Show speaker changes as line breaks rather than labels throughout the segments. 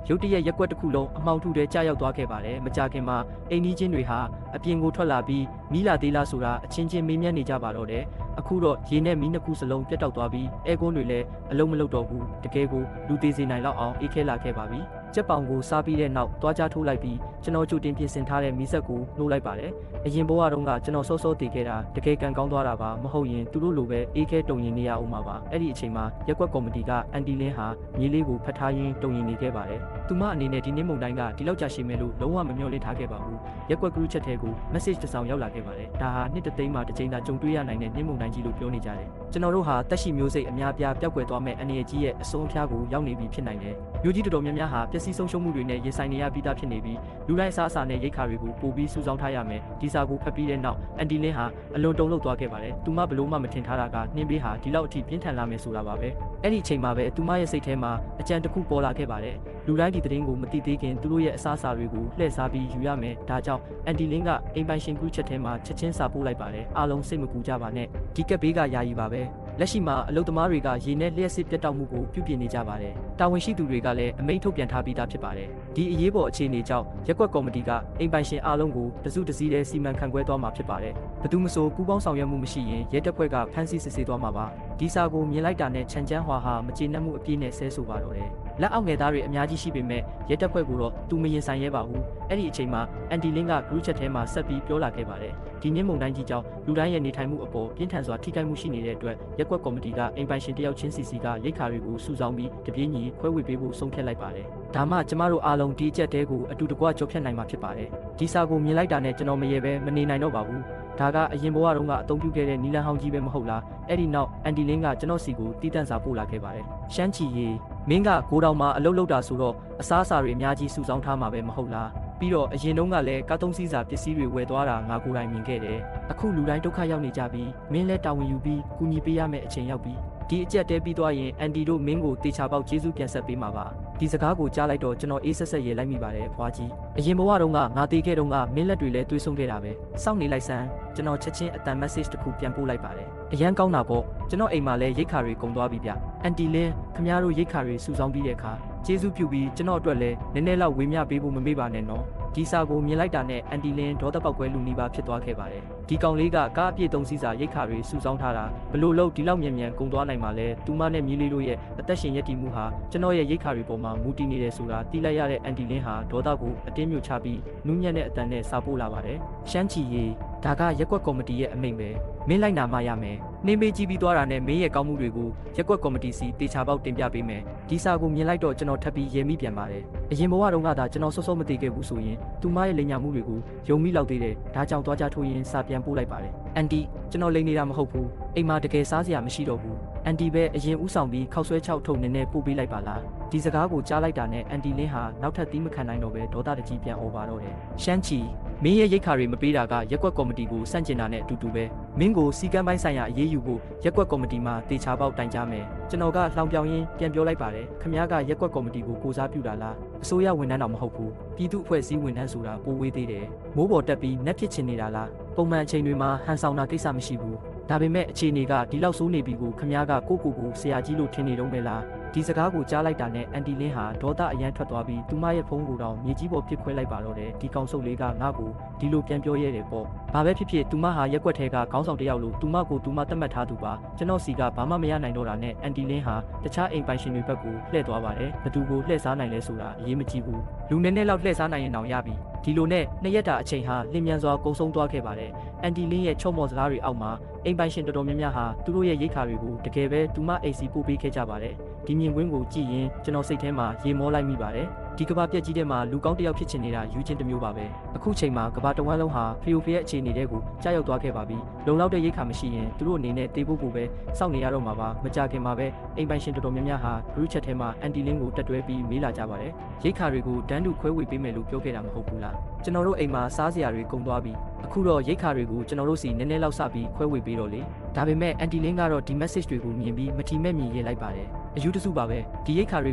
ရုတ်တရက်ရက်ကွက်တစ်ခုလုံးအမှောင်ထုထဲကြာရောက်သွားခဲ့ပါတယ်မကြာခင်မှာအိမ်နီးချင်းတွေဟာအပြင်ကိုထွက်လာပြီးမီးလာသေးလားဆိုတာအချင်းချင်းမေးမြန်းနေကြပါတော့တယ်အခုတော့ရေနဲ့မီးနှစ်ခုစလုံးပြတ်တောက်သွားပြီးအဲကွန်းတွေလည်းအလုံးမလုံးတော့ဘူးတကယ်ကိုလူသေးစေနိုင်လောက်အောင်အေးခဲလာခဲ့ပါပြီကြက်ပောင်ကိုစားပြီးတဲ့နောက်တွားကြထိုးလိုက်ပြီးကျွန်တော်ကြိုတင်ပြင်ဆင်ထားတဲ့မီးစက်ကိုနှိုးလိုက်ပါတယ်အရင်ဘဝတုန်းကကျွန်တော်စောစောတည်ခဲ့တာတကယ်ကံကောင်းသွားတာပါမဟုတ်ရင်သူတို့လိုပဲအေးခဲတုံရင်နေရအောင်ပါပါအဲ့ဒီအချိန်မှာရက်ကွက်ကော်မတီကအန်တီလင်းဟာမြေးလေးကိုဖတ်ထားရင်းတုံရင်နေခဲ့ပါတယ်သူမအနေနဲ့ဒီနေ့မုန်တိုင်းကဒီလောက်ကြာရှည်မယ်လို့လုံးဝမမျှော်လင့်ထားခဲ့ပါဘူးရက်ကွက် group chat ထဲကို message တစ်စောင်ရောက်လာခဲ့ပါတယ်ဒါဟာနှစ်သိန်းမှာတစ်ချိန်သာကြုံတွေ့ရနိုင်တဲ့နေ့မုန်တိုင်းကြီးလို့ပြောနေကြတယ်ကျွန်တော်တို့ဟာတက်ရှိမျိုးစိတ်အများပြားပျောက်ကွယ်သွားမဲ့အနေအကြီးရဲ့အဆုံးအဖျားကိုရောက်နေပြီဖြစ်နိုင်တယ်မျိုးကြီးတော်တော်များများဟာပျက်စီးဆုံးရှုံးမှုတွေနဲ့ရင်ဆိုင်နေရပြီးသားဖြစ်နေပြီးလူတိုင်းအစားအစာနဲ့ရိတ်ခါတွေကိုပို့ပြီးစုဆောင်းထားရမယ်ဒီစာကိုဖတ်ပြီးတဲ့နောက်အန်တီလင်းဟာအလွန်တုန်လှုပ်သွားခဲ့ပါတယ်သူမဘလို့မှမထင်ထားတာကနှင်းပေးဟာဒီလောက်အထိပြင်းထန်လာမယ်ဆိုတာပါပဲအဲ့ဒီအချိန်မှာပဲသူမရဲ့စိတ်ထဲမှာအကြံတစ်ခုပေါ်လာခဲ့ပါတယ်လူတိုင်းဒီသတင်းကိုမသိသေးခင်သူတို့ရဲ့အစားအစာတွေကိုလှည့်စားပြီးယူရမယ်ဒါကြောင့်အန်တီလင်းကအိမ်ပိုင်ရှင် group chat ထဲမှာချက်ချင်းစာပို့လိုက်ပါတယ်အားလုံးစိတ်မကူကြပါနဲ့ဒီကက်ဘေးကယာယီပါပဲလက်ရှိမှာအလုပ်သမားတွေကရေနဲ့လျှက်စစ်ပြတ်တောက်မှုကိုပြုပြင်နေကြပါတယ်တာဝန်ရှိသူတွေကလည်းအမိန့်ထုတ်ပြန်ထားပြီးသားဖြစ်ပါတယ်ဒီအရေးပေါ်အခြေအနေကြောင့်ရက်ကွက်ကော်မတီကအိမ်ပိုင်ရှင်အားလုံးကိုတစုတစည်းတည်းစီမံခန့်ခွဲသွားမှာဖြစ်ပါတယ်ဘယ်သူမှဆိုပူးပေါင်းဆောင်ရွက်မှုမရှိရင်ရဲတပ်ဖွဲ့ကဖမ်းဆီးစစ်ဆေးသွားမှာပါဒီစာကိုမြင်လိုက်တာနဲ့ချန်ချန်းဟွာဟာမကျေနပ်မှုအပြည့်နဲ့ဆဲဆိုပါတော့တယ်လက်အောက်ငယ်သားတွေအများကြီးရှိပေမဲ့ရဲတပ်ဖွဲ့ကတော့သူမရင်ဆိုင်ရဲပါဘူးအဲ့ဒီအချိန်မှာအန်တီလင်းက group chat ထဲမှာဆက်ပြီးပြောလာခဲ့ပါတယ်ဒီနေ့မုန်တိုင်းကြီးကြောင့်လူတိုင်းရဲ့နေထိုင်မှုအပေါ်ပြင်းထန်စွာထိခိုက်မှုရှိနေတဲ့အတွက်ရက်ကွက်ကော်မတီကအိမ်ပိုင်ရှင်တယောက်ချင်းစီစီကရိတ်ခါတွေကိုစုဆောင်းပြီးတပြေးညီခွဲဝေပေးဖို့ဆုံးဖြတ်လိုက်ပါတယ်ဒါမှကျမတို့အားလုံးဒီအချက်တဲကိုအတူတကွကြော်ဖြတ်နိုင်မှာဖြစ်ပါတယ်ဒီစာကိုမြင်လိုက်တာနဲ့ကျွန်တော်မရေပဲမနေနိုင်တော့ပါဘူးဒါကအရင်ဘဝတုန်းကအသုံးပြုခဲ့တဲ့နီလန်ဟောင်းကြီးပဲမဟုတ်လားအဲ့ဒီနောက်အန်တီလင်းကကျွန်တော်စီကိုတီးတန့်စာပို့လာခဲ့ပါတယ်ရှမ်းချီရီမင်းကကိုတောင်မှာအလုပ်လုပ်တာဆိုတော့အစားအစာတွေအများကြီးစုဆောင်းထားမှာပဲမဟုတ်လားပြီးတော့အရင်တုန်းကလည်းကားသုံးစီးစာပစ္စည်းတွေဝယ်သွားတာငါကိုယ်တိုင်မြင်ခဲ့တယ်အခုလူတိုင်းဒုက္ခရောက်နေကြပြီးမင်းလည်းတာဝန်ယူပြီးကူညီပေးရမယ့်အချိန်ရောက်ပြီဒီအကြက်တဲပြီးသွားရင်အန်တီတို့မင်းကိုတေချာပေါက်ကျေးဇူးပြန်ဆက်ပေးမှာပါဒီစကားကိုကြားလိုက်တော့ကျွန်တော်အေးဆက်ဆက်ရေးလိုက်မိပါတယ်ဖွာကြီးအရင်ဘဝတုန်းကငါတေးခဲ့တုန်းကမင်းလက်တွေလည်းတွေးဆုံခဲ့တာပဲစောင့်နေလိုက်စမ်းကျွန်တော်ချက်ချင်းအတန် message တစ်ခုပြန်ပို့လိုက်ပါတယ်အရန်ကောင်းတာပေါ့ကျွန်တော်အိမ်မှာလည်းရိတ်ခါတွေကုန်သွားပြီဗျအန်တီလင်းခမတို့ရိတ်ခါတွေစုဆောင်းပြီးတဲ့အခါကျေးဇူးပြုပြီးကျွန်တော်အတွက်လည်းနည်းနည်းလောက်ဝေမျှပေးဖို့မမေ့ပါနဲ့နော်ဒီစာကိုမြင်လိုက်တာနဲ့အန်တီလင်းဒေါသပေါက်ကွဲလူနီးပါးဖြစ်သွားခဲ့ပါတယ်ဒီကောင်လေးကကားအပြည့်သုံးစီးစာရိတ်ခါတွေစုဆောင်းထားတာဘလို့လို့ဒီလောက်မြန်မြန်ကုန်သွားနိုင်မှာလဲသူမနဲ့မြေးလေးတို့ရဲ့အသက်ရှင်ရည်တည်မှုဟာကျွန်တော်ရဲ့ရိတ်ခါတွေပေါ်မှာမူတည်နေတယ်ဆိုတာသိလိုက်ရတဲ့အန်တီလင်းဟာဒေါသကိုအတင်းမြုပ်ချပြီးနူးညံ့တဲ့အတန်နဲ့စာပို့လာပါတယ်ရှမ်းချီရီဒါကရက်ကွက်ကော်မတီရဲ့အမိန့်ပဲမင်းလိုက်နာမှရမယ်နှင်းပေးကြည့်ပြီးသွားတာနဲ့မင်းရဲ့ကောင်းမှုတွေကိုရက်ကွက်ကော်မတီစီတေချာပေါက်တင်ပြပေးမယ်ဒီစာကိုမြင်လိုက်တော့ကျွန်တော်ထပ်ပြီးရေမိပြန်ပါတယ်အရင်ဘဝတုန်းကသာကျွန်တော်စောစောမသိခဲ့ဘူးဆိုရင်သူမရဲ့လိမ်ညာမှုတွေကိုယုံမိလောက်သေးတယ်ဒါကြောင့်သွားကြထိုးရင်စာပြန်ပို့လိုက်ပါတယ်အန်တီကျွန်တော်လိမ်နေတာမဟုတ်ဘူးအိမ်မှာတကယ်စားစရာမရှိတော့ဘူးအန်တီပဲအရင်ဥဆောင်ပြီးခောက်ဆွဲချောက်ထုတ်နေနဲ့ပို့ပေးလိုက်ပါလားဒီစကားကိုကြားလိုက်တာနဲ့အန်တီလင်းဟာနောက်ထပ်သီးမခံနိုင်တော့ပဲဒေါသတကြီးပြန်អော်ပါတော့တယ်ရှမ်းချီမင်းရဲ့ရိတ်ခါတွေမပေးတာကရက်ကွက်ကော်မတီကိုစန့်ကျင်တာနဲ့အတူတူပဲမင်းကိုစီကမ်းပိုင်းဆိုင်ရာအရေးယူဖို့ရက်ကွက်ကော်မတီမှာတေချာပေါက်တိုင်ကြားမယ်ကျွန်တော်ကလှောင်ပြောင်ရင်းပြန်ပြောလိုက်ပါတယ်ခမ ्या ကရက်ကွက်ကော်မတီကိုကိုစားပြုတာလားအစိုးရဝန်ထမ်းတော့မဟုတ်ဘူးပြည်သူ့အဖွဲ့အစည်းဝန်ထမ်းဆိုတာပိုဝေးသေးတယ်မိုးပေါ်တက်ပြီးနှက်ဖြစ်ချင်နေတာလားပုံမှန်အချိန်တွေမှာဟန်ဆောင်တာကိစ္စမရှိဘူးဒါပေမဲ့အခြေအနေကဒီလောက်ဆိုးနေပြီကိုခမ ्या ကကိုဆရာကြီးလို့ထင်နေတော့ပဲလားဒီစကားကိုကြားလိုက်တာနဲ့အန်တီလင်းဟာဒေါသအရန်ထွက်သွားပြီးသူမရဲ့ဖုန်းကိုတော့မြေကြီးပေါ်ပစ်ခွဲလိုက်ပါတော့တယ်ဒီကောင်စုပ်လေးကငါ့ကိုဒီလိုပြန်ပြောရဲတယ်ပေါ့ဘာပဲဖြစ်ဖြစ်သူမဟာရက်ကွက်ထဲကခေါင်းဆောင်တယောက်လို့သူမကိုသူမသတ်မှတ်ထားသူပါကျွန်တော်စီကဘာမှမရနိုင်တော့တာနဲ့အန်တီလင်းဟာတခြားအိမ်ပိုင်ရှင်တွေဘက်ကိုလှည့်သွားပါတယ်ဘသူကိုလှည့်စားနိုင်လဲဆိုတာအရေးမကြီးဘူးလူနည်းနည်းလောက်လှည့်စားနိုင်ရင်တောင်ရပြီဒီလိုနဲ့နှစ်ရက်တာအချိန်ဟာလင်းမြန်စွာကုန်ဆုံးသွားခဲ့ပါတယ်အန်တီလင်းရဲ့ချုံမော်စကားတွေအောက်မှာအိမ်ပိုင်ရှင်တော်တော်များများဟာသူတို့ရဲ့ရိတ်ခါတွေကိုတကယ်ပဲသူမအိမ်စီပို့ပေးခဲ့ကြပါတယ်ဒီမြင်ကွင်းကိုကြည့်ရင်ကျွန်တော်စိတ်ထဲမှာရေမောလိုက်မိပါတယ်ဒီကဘာပြက်ကြီးထဲမှာလူကောင်းတယောက်ဖြစ်ချင်နေတာယူချင်းတစ်မျိုးပါပဲအခုချိန်မှာကဘာတဝမ်းလုံးဟာဖီယိုဖီရဲ့အခြေအနေတွေကိုကြားရောက်သွားခဲ့ပါပြီလုံလောက်တဲ့ရိတ်ခါမရှိရင်သူတို့အနေနဲ့တေးဖို့ကိုပဲစောင့်နေရတော့မှာပါမကြခင်မှာပဲအိမ်ပိုင်ရှင်တော်တော်များများဟာ group chat ထဲမှာအန်တီလင်းကိုတက်တွဲပြီးမေးလာကြပါတယ်ရိတ်ခါတွေကိုတန်းတူခွဲဝေပေးမယ်လို့ပြောခဲ့တာမဟုတ်ဘူးလားကျွန်တော်တို့အိမ်မှာစားစရာတွေကုန်သွားပြီအခုတော့ရိတ်ခါတွေကိုကျွန်တော်တို့စီနည်းနည်းလောက်စပြီးခွဲဝေပေးတော့လေဒါပေမဲ့အန်တီလင်းကတော့ဒီ message တွေကိုမြင်ပြီးမထီမဲ့မြင်ရေးလိုက်ပါတယ်အယူတစုပါပဲဒီရိတ်ခါတွေ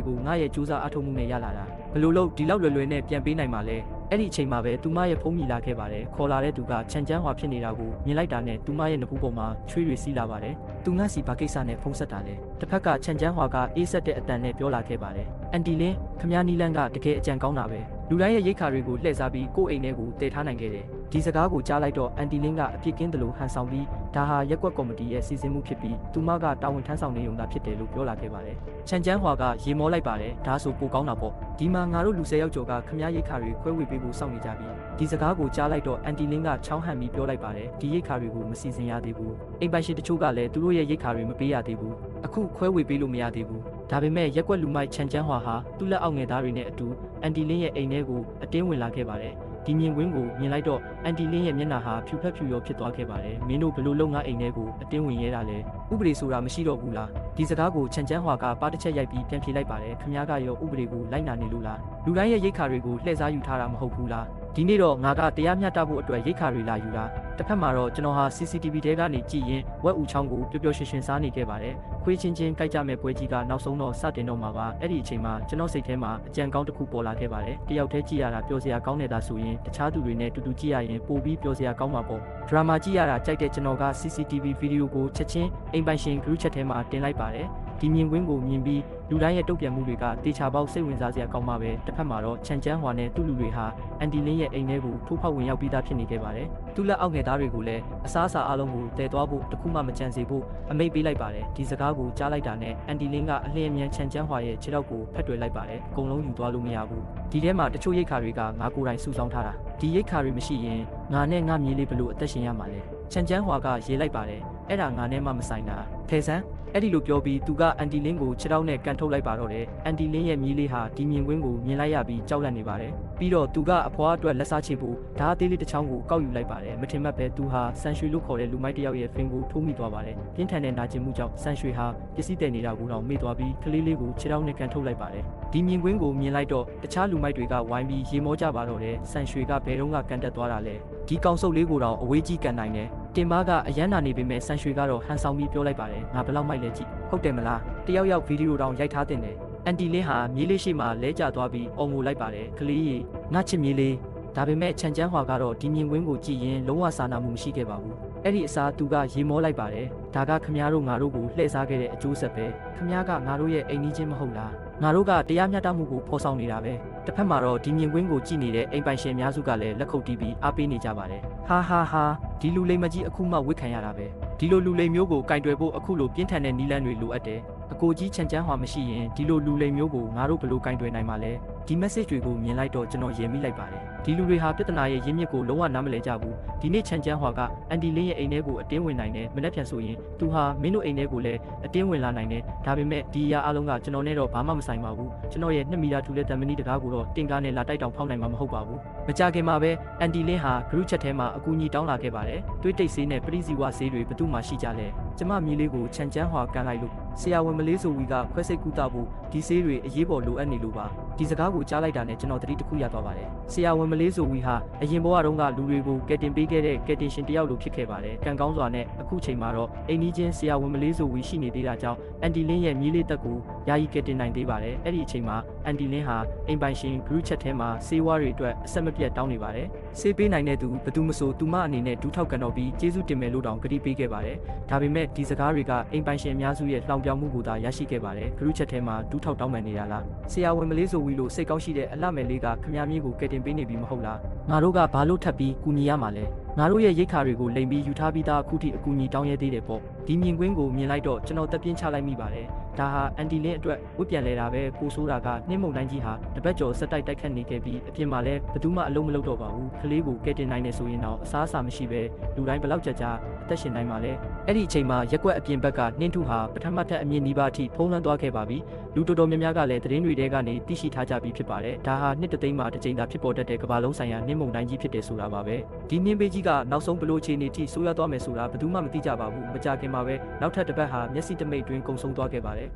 ကိုငါရဲ့စူးစမ်းအထောက်မှုနဲ့ရလာတာဘလို့လို့ဒီလောက်လွယ်လွယ်နဲ့ပြန်ပေးနိုင်မှာလဲ အဲ့ဒီအချိန်မှာပဲသူမရဲ့ဖုန်းမိလာခဲ့ပါတယ်ခေါ်လာတဲ့သူကချန်ချန်းဟွာဖြစ်နေတာကိုမြင်လိုက်တာနဲ့သူမရဲ့နှပူပေါ်မှာချွေးတွေစီးလာပါတယ်သူငါစီဘာကိစ္စနဲ့ဖုန်းဆက်တာလဲတစ်ဖက်ကချန်ချန်းဟွာကအေးဆက်တဲ့အတန်နဲ့ပြောလာခဲ့ပါတယ်အန်တီလင်းခမ ्या နီလန်ကတကယ်အကြံကောင်းတာပဲလူတိုင်းရဲ့ရိတ်ခါတွေကိုလှည့်စားပြီးကိုယ့်အိမ်ထဲကိုတည်ထားနိုင်ခဲ့တယ်ဒီစကားကိုကြားလိုက်တော့အန်တီလင်းကအပြစ်ကင်းတယ်လို့ဟန်ဆောင်ပြီးဒါဟာရက်ကွက်ကော်မတီရဲ့စီစဉ်မှုဖြစ်ပြီးသူမကတာဝန်ထမ်းဆောင်နေုံသာဖြစ်တယ်လို့ပြောလာခဲ့ပါတယ်ချန်ချန်းဟွာကရေမောလိုက်ပါတယ်ဒါဆိုပိုကောင်းတာပေါ့ဒီမှာငါတို့လူ10ယောက်ကျော်ကခမ ्या ရိတ်ခါတွေခွဲဝေပေးဖို့စောင့်နေကြပြီဒီစကားကိုကြားလိုက်တော့အန်တီလင်းကချောင်းဟန်ပြီးပြောလိုက်ပါတယ်ဒီရိတ်ခါတွေကိုမစီစဉ်ရသေးဘူးအိမ်ပိုင်ရှင်တချို့ကလည်းသူတို့ရဲ့ရိတ်ခါတွေမပေးရသေးဘူးအခုခွဲဝေပေးလို့မရသေးဘူးဒါပေမဲ့ရက်ကွက်လူမိုက်ချန်ချန်းဟွာဟာသူ့လက်အောက်ငယ်သားတွေနဲ့အတူအန်တီလင်းရဲ့အိမ်ထဲကိုအတင်းဝင်လာခဲ့ပါတယ်ဒီမြင်ကွင်းကိုမြင်လိုက်တော့အန်တီလင်းရဲ့မျက်နှာဟာဖြူဖက်ဖြူရောဖြစ်သွားခဲ့ပါတယ်မင်းတို့ဘလို့လုံငါအိမ်ထဲကိုအတင်းဝင်ရဲတာလဲဥပဒေဆိုတာမရှိတော့ဘူးလားဒီစကားကိုချန်ချန်းဟွာကပါတစ်ချက်ရိုက်ပြီးပြန်ဖြေလိုက်ပါတယ်ခင်ဗျားကရောဥပဒေကိုလိုက်နာနေလို့လားလူတိုင်းရဲ့ရိတ်ခါတွေကိုလှည့်စားယူထားတာမဟုတ်ဘူးလားဒီနေ့တော့ငါကတရားမျှတဖို့အတွက်ရိတ်ခါတွေလာယူတာတစ်ဖက်မှာတော့ကျွန်တော်ဟာ CCTV ထဲကနေကြည့်ရင်ဝက်ဦးချောင်းကိုပျော်ပျော်ရွှင်ရွှင်စားနေခဲ့ပါတယ်ခွေးချင်းချင်းကြိုက်ကြမဲ့ပွဲကြီးကနောက်ဆုံးတော့စတင်တော့မှာပါအဲ့ဒီအချိန်မှာကျွန်တော်စိတ်ထဲမှာအကြံကောင်းတစ်ခုပေါ်လာခဲ့ပါတယ်တယောက်တည်းကြည့်ရတာပျော်စရာကောင်းနေတာဆိုရင်တခြားသူတွေနဲ့တူတူကြည့်ရရင်ပိုပြီးပျော်စရာကောင်းမှာပေါ့ဒရာမာကြည့်ရတာကြိုက်တဲ့ကျွန်တော်က CCTV ဗီဒီယိုကိုချက်ချင်းအိမ်ပိုင်ရှင် group chat ထဲမှာတင်လိုက်ပါတယ်ဒီမြင်ကွင်းကိုမြင်ပြီးလူတိုင်းရဲ့တုံ့ပြန်မှုတွေကတေချာပေါက်စိတ်ဝင်စားစရာကောင်းမှပဲတစ်ဖက်မှာတော့ချန်ချန်းဟွာနဲ့သူ့လူတွေဟာအန်တီလင်းရဲ့အိမ်ထဲကိုထိုးဖောက်ဝင်ရောက်ပြီးသားဖြစ်နေခဲ့ပါတယ်သူ့လက်အောက်ငယ်သားတွေကိုလည်းအစားအစာအလုံးကိုတည်သွားဖို့တခုမှမကြံစေဖို့အမိန့်ပေးလိုက်ပါတယ်ဒီစကားကိုကြားလိုက်တာနဲ့အန်တီလင်းကအလင်းအမြန်ချန်ချန်းဟွာရဲ့ခြေထောက်ကိုဖက်တွယ်လိုက်ပါတယ်အကုန်လုံးယူသွားလို့မရဘူးဒီထဲမှာတချို့ရိတ်ခါတွေကငါကိုယ်တိုင်စုဆောင်းထားတာဒီရိတ်ခါတွေမရှိရင်ငါနဲ့ငါမြေးလေးဘလို့အသက်ရှင်ရမှာလဲချန်ချန်းဟွာကရေးလိုက်ပါတယ်အဲ့ဒါငါနဲ့မှမဆိုင်တာထဲဆန်းအဲ့ဒီလိုပြောပြီးသူကအန်တီလင်းကိုခြေထောက်နဲ့ကန်ထုတ်လိုက်ပါတော့တယ်အန်တီလင်းရဲ့မြေးလေးဟာဒီမြင်ကွင်းကိုမြင်လိုက်ရပြီးကြောက်လန့်နေပါတယ်ပြီးတော့သူကအဖွားအတွက်လက်စားချေဖို့ဓာတ်အသေးလေးတစ်ချောင်းကိုကောက်ယူလိုက်ပါတယ်မထင်မှတ်ပဲသူဟာဆန်ရွှေလို့ခေါ်တဲ့လူမိုက်တစ်ယောက်ရဲ့ဖင်ကိုထိုးမိသွားပါတယ်ပြင်းထန်တဲ့နာကျင်မှုကြောင့်ဆန်ရွှေဟာပစ္စည်းတည်နေတာကိုတော့မေ့သွားပြီးကလေးလေးကိုခြေထောက်နဲ့ကန်ထုတ်လိုက်ပါတယ်ဒီမြင်ကွင်းကိုမြင်လိုက်တော့တခြားလူမိုက်တွေကဝိုင်းပြီးရေမောကြပါတော့တယ်ဆန်ရွှေကဘယ်တော့မှကန်တက်သွားတာလဲဒီကောင်စုပ်လေးကိုတော့အဝေးကြီးကန်နိုင်တယ်တင်မားကအရန်နာနေပေမဲ့ဆန်ရွှေကတော့ဟန်ဆောင်ပြီးပြောလိုက်ပါတယ်ငါဘယ်လောက်မိုက်လဲကြည့်ဟုတ်တယ်မလားတယောက်ယောက်ဗီဒီယိုတောင်ရိုက်ထားတင်တယ်အန်တီလင်းဟာမြေးလေးရှိမှလဲကျသွားပြီးအော်ငိုလိုက်ပါတယ်ကလေးကြီးငါချစ်မြေးလေးဒါပေမဲ့ချန်ချန်းဟွာကတော့ဒီမြင်ကွင်းကိုကြည့်ရင်လုံးဝစာနာမှုမရှိခဲ့ပါဘူးအဲ့ဒီအစားသူကရေမောလိုက်ပါတယ်ဒါကခမ ्या တို့ငါတို့ကိုလှည့်စားခဲ့တဲ့အကျိုးဆက်ပဲခမ ्या ကငါတို့ရဲ့အိမ်ကြီးချင်းမဟုတ်လားငါတို့ကတရားမျှတမှုကိုဖော်ဆောင်နေတာပဲတစ်ဖက်မှာတော့ဒီမြင်ကွင်းကိုကြည့်နေတဲ့အိမ်ပိုင်ရှင်များစုကလည်းလက်ခုပ်တီးပြီးအားပေးနေကြပါတယ်ဟာဟာဟာဒီလူလိမ်မကြီးအခုမှဝစ်ခံရတာပဲဒီလိုလူလိမ်မျိုးကိုကင်တွယ်ဖို့အခုလိုပြင်းထန်တဲ့နီလန်းတွေလိုအပ်တယ်အကိုကြီးချန်ချန်းဟွာမရှိရင်ဒီလိုလူလိမ်မျိုးကိုငါတို့ဘယ်လိုကင်တွယ်နိုင်မှာလဲဒီ message တွေကိုမြင်လိုက်တော့ကျွန်တော်ရင်မိလိုက်ပါတယ်ဒီလူတွေဟာပြဿနာရဲ့ရင်းမြစ်ကိုလုံးဝနားမလည်ကြဘူးဒီနေ့ချန်ချန်းဟွာကအန်တီလင်းရဲ့အိမ်ထဲကိုအတင်းဝင်နိုင်တယ်မနေ့ပြန်ဆိုရင်သူဟာမင်းတို့အိမ်ထဲကိုလည်းအတင်းဝင်လာနိုင်တယ်ဒါပေမဲ့ဒီအရာအလုံးကကျွန်တော်နဲ့တော့ဘာမှမဆိုင်ပါဘူးကျွန်တော်ရဲ့2မီတာထူတဲ့တမနီတကားကိုတော့တင်ကားနဲ့လာတိုက်တောင်ဖောက်နိုင်မှာမဟုတ်ပါဘူးမကြခင်မှာပဲအန်တီလင်းဟာ group chat ထဲမှာအကူအညီတောင်းလာခဲ့ပါတယ်တွေးတိတ်ဆေးနဲ့ပရိစီဝဆေးတွေဘယ်သူမှရှိကြလဲကျမမြေးလေးကိုချန်ချန်းဟွာကန်လိုက်လို့ဆရာဝန်မလေးဆိုဝီကခွဲစိတ်ကူတာဖို့ဒီဆေးတွေအရေးပေါ်လိုအပ်နေလို့ပါဒီစကားကိုကြားလိုက်တာနဲ့ကျွန်တော်တတိတစ်ခုရသွားပါတယ်ဆရာဝန်မလေးဆိုဝီဟာအရင်ဘဝတုန်းကလူတွေကိုကယ်တင်ပေးခဲ့တဲ့ကယ်တင်ရှင်တယောက်လိုဖြစ်ခဲ့ပါတယ်ကံကောင်းစွာနဲ့အခုချိန်မှာတော့အိမ်ကြီးချင်းဆရာဝန်မလေးဆိုဝီရှိနေသေးတာကြောင့်အန်တီလင်းရဲ့မြေးလေးတက်ကိုယာယီကယ်တင်နိုင်သေးပါတယ်အဲ့ဒီအချိန်မှာအန်တီလင်းဟာအိမ်ပိုင်ရှင် group chat ထဲမှာဆေးဝါးတွေအတွက်အဆက်မပြတ်တောင်းနေပါတယ်ဆေးပေးနိုင်တဲ့သူဘယ်သူမဆိုသူမအနေနဲ့ဒူးထောက်ကန်တော့ပြီးကျေးဇူးတင်မယ်လို့တောင်ကတိပေးခဲ့ပါတယ်ဒါပေမဲ့ဒီစကားတွေကအိမ်ပိုင်ရှင်အများစုရဲ့လှောင်ပြောင်မှုကိုသာရရှိခဲ့ပါတယ် group chat ထဲမှာဒူးထောက်တောင်းပန်နေတာလားဆရာဝန်မလေးဆိုဝီလို့စိတ်ကောင်းရှိတဲ့အလှမယ်လေးကခမ ्या မြေးကိုကယ်တင်ပေးနေပြီမဟုတ်လားငါတို့ကဘာလို့ထပ်ပြီးကူညီရမှာလဲငါတို့ရဲ့ရိတ်ခါတွေကိုလိမ်ပြီးယူထားပြီးသားအခုထိအကူအညီတောင်းရသေးတယ်ပေါ့ဒီမြင်ကွင်းကိုမြင်လိုက်တော့ကျွန်တော်တက်ပြင်းချလိုက်မိပါတယ်ဒါဟာအန်တီလင်းအတွက်ဝတ်ပြန်လဲတာပဲကိုဆိုးတာကနှင်းမုန်တိုင်းကြီးဟာတပတ်ကျော်ဆက်တိုက်ခတ်နေခဲ့ပြီးအပြင်မှာလည်းဘယ်သူမှအလုံးမလုပ်တော့ပါဘူးကလေးကိုကယ်တင်နိုင်နေဆိုရင်တော့အစားအစာမရှိပဲလူတိုင်းဘလောက်ကြကြအသက်ရှင်နိုင်မှာလဲအဲ့ဒီအချိန်မှာရက်ကွက်အပြင်ဘက်ကနှင်းထုဟာပထမထက်အမြင့်နီးပါးအထိဖုံးလွှမ်းသွားခဲ့ပါပြီလူတော်တော်များများကလည်းသတင်းတွေထဲကနေသိရှိထားကြပြီးဖြစ်ပါတယ်ဒါဟာနှစ်တသိန်းမှာတစ်ကြိမ်သာဖြစ်ပေါ်တတ်တဲ့ကမ္ဘာလုံးဆိုင်ရာနှင်းမုန်တိုင်းကြီးဖြစ်တယ်ဆိုတာပါပဲဒီနှင်းပေးကြီးကနောက်ဆုံးဘလို့အခြေအနေထိဆိုးရွားသွားမယ်ဆိုတာဘယ်သူမှမသိကြပါဘူးမကြခင်မှာပဲနောက်ထပ်တစ်ပတ်ဟာမျက်စိတမိတ်တွင်ကုံဆုံးသွားခဲ့ပါတယ်